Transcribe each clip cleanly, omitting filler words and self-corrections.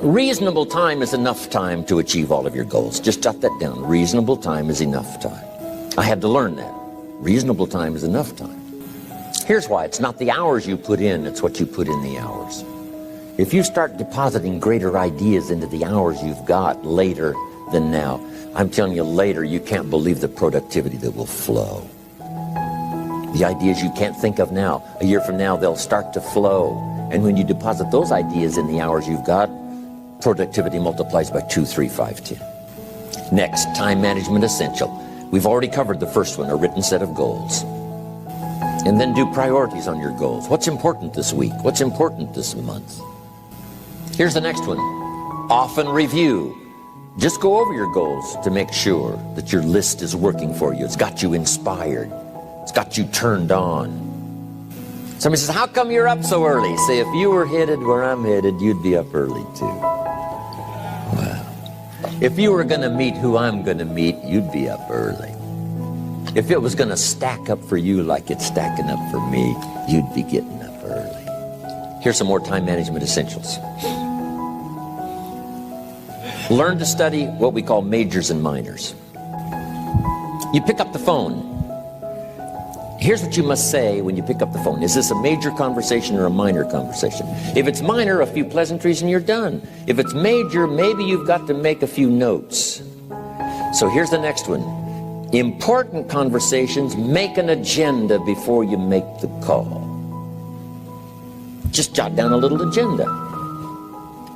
Reasonable time is enough time to achieve all of your goals. Just jot that down. Reasonable time is enough time. I had to learn that. Reasonable time is enough time. Here's why. It's not the hours you put in, it's what you put in the hours. If you start depositing greater ideas into the hours you've got later than now, I'm telling you, later you can't believe the productivity that will flow. The ideas you can't think of now, a year from now, they'll start to flow. And when you deposit those ideas in the hours you've got, productivity multiplies by 2, 3, 5, 10. Next, time management essential. We've already covered the first one, a written set of goals. And then do priorities on your goals. What's important this week? What's important this month? Here's the next one. Often review. Just go over your goals to make sure that your list is working for you. It's got you inspired. It's got you turned on. Somebody says, how come you're up so early? Say, if you were headed where I'm headed, you'd be up early too. Wow. If you were going to meet who I'm going to meet, you'd be up early. If it was going to stack up for you like it's stacking up for me, you'd be getting up early. Here's some more time management essentials. Learn to study what we call majors and minors. You pick up the phone. Here's what you must say when you pick up the phone. Is this a major conversation or a minor conversation? If it's minor, a few pleasantries and you're done. If it's major, maybe you've got to make a few notes. So here's the next one. Important conversations, make an agenda before you make the call. Just jot down a little agenda.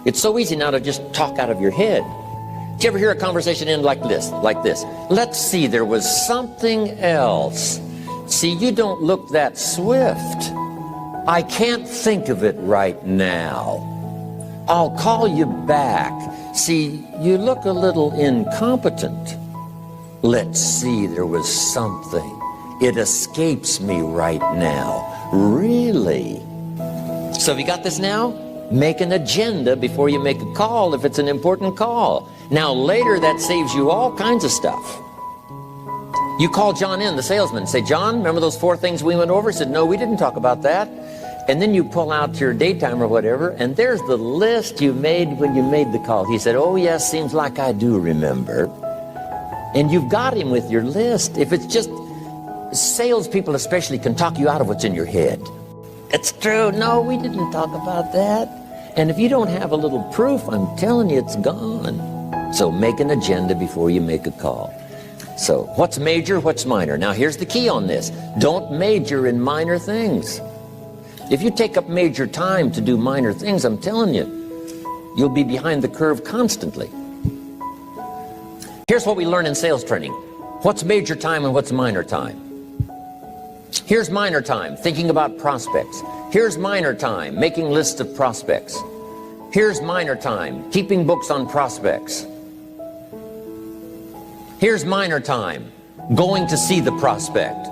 It's so easy now to just talk out of your head. Did you ever hear a conversation end like this? Let's see, there was something else. See, you don't look that swift. I can't think of it right now. I'll call you back. See, you look a little incompetent. Let's see, there was something. It escapes me right now. Really? So have you got this now? Make an agenda before you make a call if it's an important call. Now later that saves you all kinds of stuff. You call John in, the salesman, say, John, remember those 4 things we went over? He said, no, we didn't talk about that. And then you pull out your daytime or whatever, and there's the list you made when you made the call. He said, oh yes, seems like I do remember. And you've got him with your list. If it's just salespeople especially can talk you out of what's in your head. It's true. No, we didn't talk about that. And if you don't have a little proof, I'm telling you, it's gone. So make an agenda before you make a call. So what's major, what's minor? Now here's the key on this. Don't major in minor things. If you take up major time to do minor things, I'm telling you, you'll be behind the curve constantly. Here's what we learn in sales training. What's major time and what's minor time? Here's minor time, thinking about prospects. Here's minor time, making lists of prospects. Here's minor time, keeping books on prospects. Here's minor time, going to see the prospect.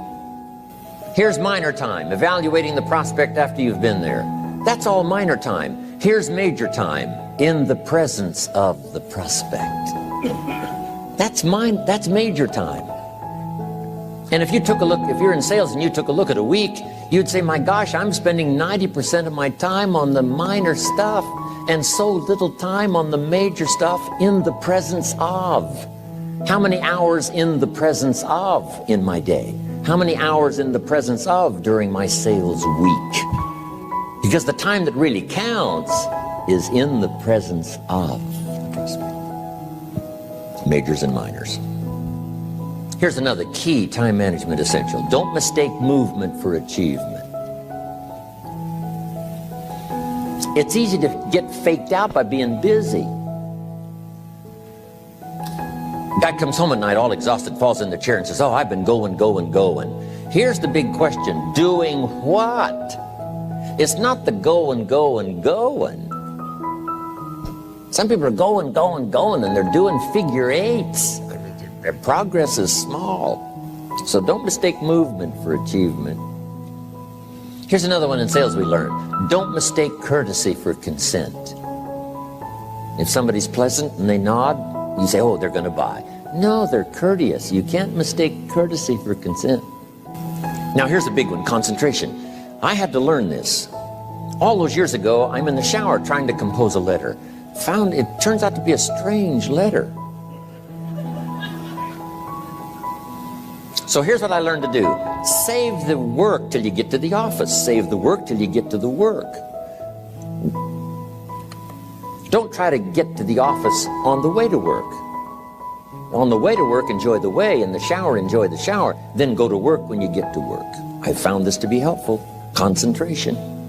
Here's minor time, evaluating the prospect after you've been there. That's all minor time. Here's major time, in the presence of the prospect. That's major time. And if you took a look, if you're in sales and you took a look at a week, you'd say, my gosh, I'm spending 90% of my time on the minor stuff and so little time on the major stuff in the presence of. How many hours in the presence of in my day? How many hours in the presence of during my sales week? Because the time that really counts is in the presence of the prospect. Majors and minors. Here's another key time management essential. Don't mistake movement for achievement. It's easy to get faked out by being busy. Guy comes home at night all exhausted, falls in the chair and says, oh, I've been going. Here's the big question. Doing what? It's not the going. Some people are going, and they're doing figure eights. Their progress is small. So don't mistake movement for achievement. Here's another one in sales we learned. Don't mistake courtesy for consent. If somebody's pleasant and they nod, you say, oh, they're going to buy. No, they're courteous. You can't mistake courtesy for consent. Now here's a big one, concentration. I had to learn this. All those years ago, I'm in the shower trying to compose a letter. found it turns out to be a strange letter. So here's what I learned to do. Save the work till you get to the office. Save the work till you get to the work. Don't try to get to the office on the way to work. On the way to work, enjoy the way. In the shower, enjoy the shower. Then go to work when you get to work. I found this to be helpful. Concentration.